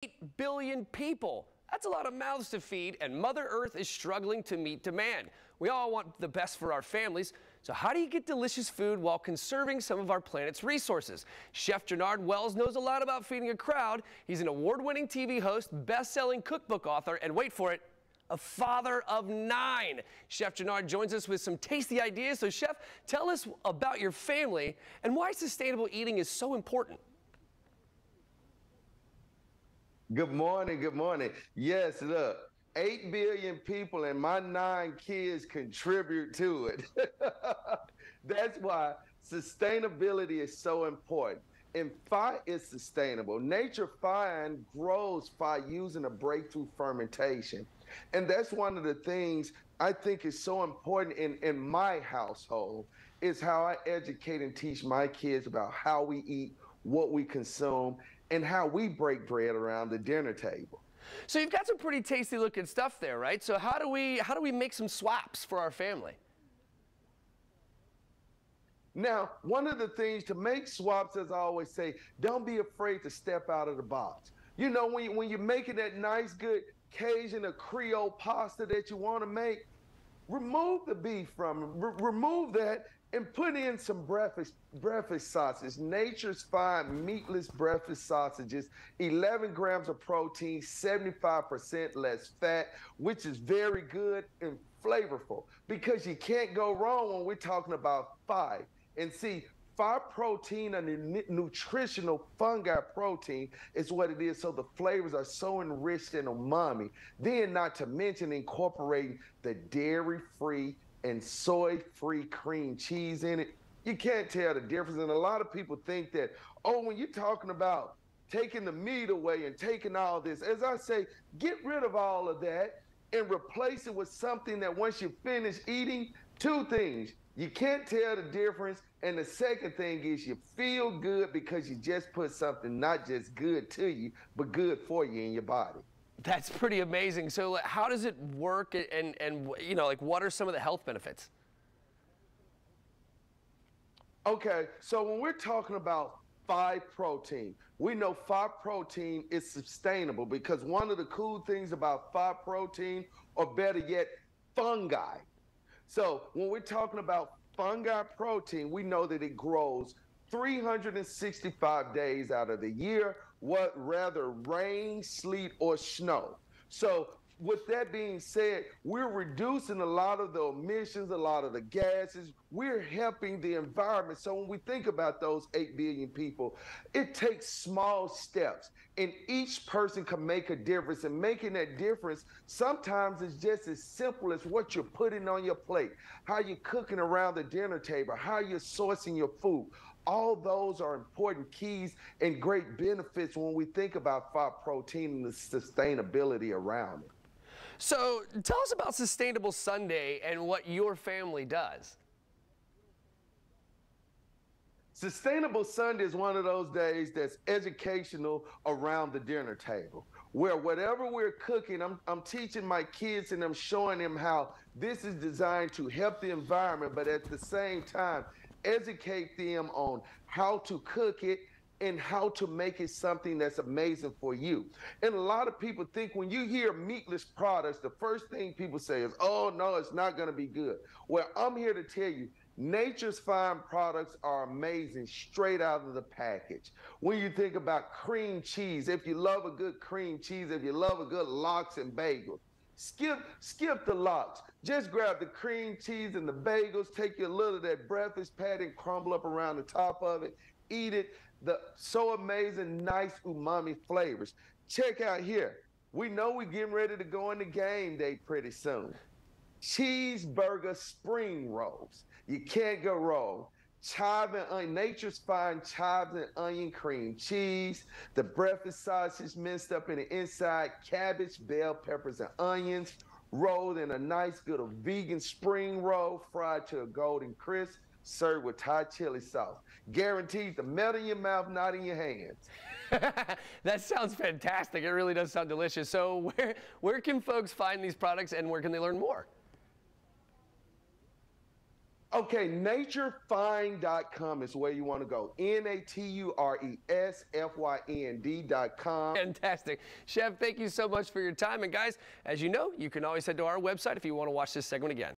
8 billion people. That's a lot of mouths to feed, and Mother Earth is struggling to meet demand. We all want the best for our families, so how do you get delicious food while conserving some of our planet's resources? Chef Jernard Wells knows a lot about feeding a crowd. He's an award-winning TV host, best-selling cookbook author, and wait for it, a father of 9. Chef Jernard joins us with some tasty ideas. So Chef, tell us about your family and why sustainable eating is so important. Good morning, good morning. Yes, look, 8 billion people and my 9 kids contribute to it. That's why sustainability is so important. And phi is sustainable. Nature fine grows by using a breakthrough fermentation. And that's one of the things I think is so important in my household, is how I educate and teach my kids about how we eat, what we consume, and how we break bread around the dinner table. So you've got some pretty tasty looking stuff there, right? So how do we make some swaps for our family? Now, one of the things to make swaps, as I always say, don't be afraid to step out of the box. You know, when you're making that nice, good Cajun or Creole pasta that you want to make, remove the beef from it, remove that, and put in some breakfast sausage. Nature's Fine meatless breakfast sausages, 11 grams of protein, 75% less fat, which is very good and flavorful, because you can't go wrong when we're talking about phi. And see, phi protein and nutritional fungi protein is what it is, so the flavors are so enriched in umami. Then not to mention incorporating the dairy-free and soy-free cream cheese in it. You can't tell the difference. And a lot of people think that, oh, when you're talking about taking the meat away and taking all this, as I say, get rid of all of that and replace it with something that once you finish eating, 2 things. You can't tell the difference. And the second thing is you feel good because you just put something not just good to you, but good for you in your body. That's pretty amazing. So how does it work, and you know, like, what are some of the health benefits? Okay, so when we're talking about phi protein, we know phi protein is sustainable, because one of the cool things about phi protein, or better yet, fungi. So when we're talking about fungi protein, we know that it grows 365 days out of the year, what rather rain, sleet, or snow. So with that being said, we're reducing a lot of the emissions, a lot of the gases. We're helping the environment. So when we think about those 8 billion people, it takes small steps, and each person can make a difference. And making that difference sometimes is just as simple as what you're putting on your plate, how you're cooking around the dinner table, how you're sourcing your food. All those are important keys and great benefits when we think about phi protein and the sustainability around it. So tell us about Sustainable Sunday and what your family does. Sustainable Sunday is one of those days that's educational around the dinner table, where whatever we're cooking, I'm teaching my kids and I'm showing them how this is designed to help the environment, but at the same time, educate them on how to cook it and how to make it something that's amazing for you. And a lot of people think when you hear meatless products, the first thing people say is, oh, no, it's not going to be good. Well, I'm here to tell you, Nature's Fine products are amazing straight out of the package. When you think about cream cheese, if you love a good cream cheese, if you love a good lox and bagels, skip the lox. Just grab the cream cheese and the bagels, take a little of that breakfast patty and crumble up around the top of it, eat it. The so amazing, nice umami flavors. Check out here. We know we're getting ready to go into game day pretty soon. Cheeseburger spring rolls. You can't go wrong. Chive and onion, Nature's Fine chives and onion cream cheese, the breakfast sausage minced up in the inside, cabbage, bell peppers, and onions, rolled in a nice good vegan spring roll, fried to a golden crisp, served with Thai chili sauce. Guaranteed to melt in your mouth, not in your hands. That sounds fantastic. It really does sound delicious. So where can folks find these products, and where can they learn more? Okay, naturefind.com is where you want to go. naturesfynd.com. Fantastic. Chef, thank you so much for your time. And guys, as you know, you can always head to our website if you want to watch this segment again.